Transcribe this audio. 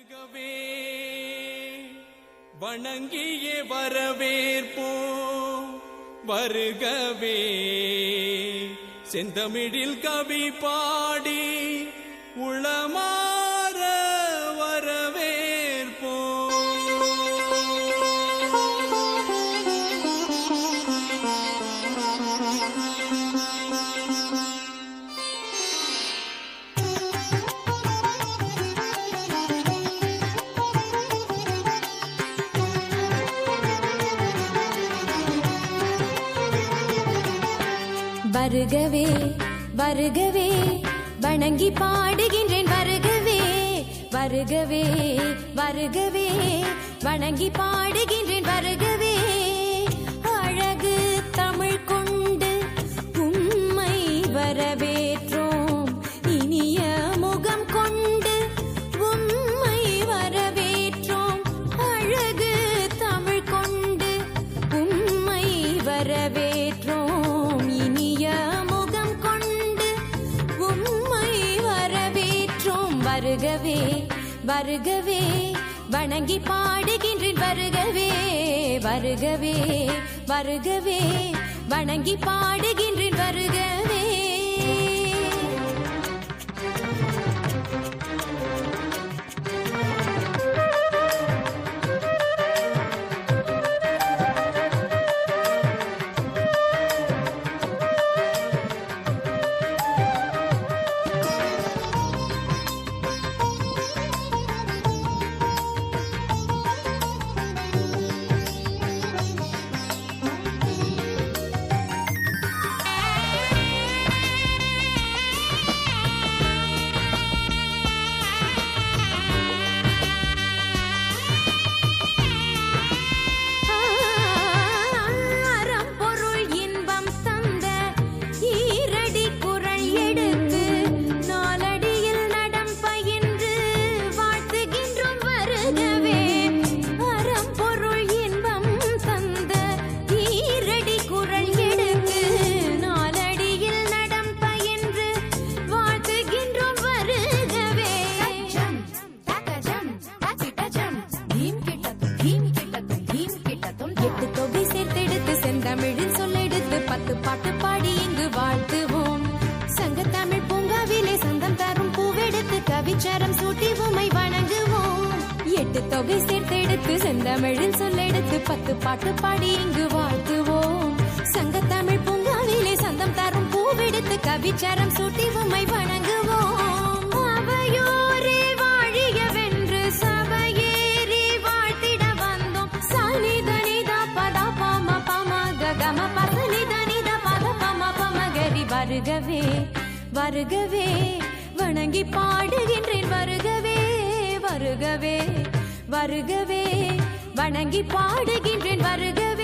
வருகவே வணங்கியே வரவேற்போம் வருகவே செந்தமிழில் கவி பாடி உளமாற வரவேற்போம். வருகவே வருகவே வணங்கி பாடுகின்றேன் வருகவே வருகவே வருகவே வணங்கி பாடுகின்றேன் வருகவே அழகு தமிழ் கொண்டு உம்மை வரவேற்றோம் இனிய முகம் கொண்டு உம்மை வரவேற்றோம் அழகு தமிழ் கொண்டு உம்மை வரவேற்றோம் வருகவே வருகவே வணங்கி பாடுகின்றேன் வருகவே வருகவே வருகவே வணங்கி பாடுகின்றேன் வருகவே. தமிழில் சொல்லெடுத்து 10 பாட்டு பாடி இங்கு வாழ்த்துவோம். சங்கத்தமிழ் பூங்காவிலே சந்தம் தரும் பூவெடுத்து கவிச்சரம் சூட்டி உம்மை வணங்குவோம். 8 தொகை சேர்த்தெடுத்து செந்தமிழில் சொல்லெடுத்து 10 பாட்டு பாடி இங்கு வாழ்த்துவோம். சங்கத்தமிழ் பூங்காவிலே சந்தம் தரும் பூவெடுத்து கவிச்சரம் சூட்டி உம்மை வணங்குவோம். அவையோரே வாழியவென்று சபையேறி வாழ்த்திட வந்தோம். சனிதனிதா பதா பாம கம பசனி தனித பத பம பமகரி வருகவே வருகவே வணங்கி பாடுகின்றேன் வருகவே வருகவே வருகவே வணங்கி பாடுகின்றேன் வருகவே.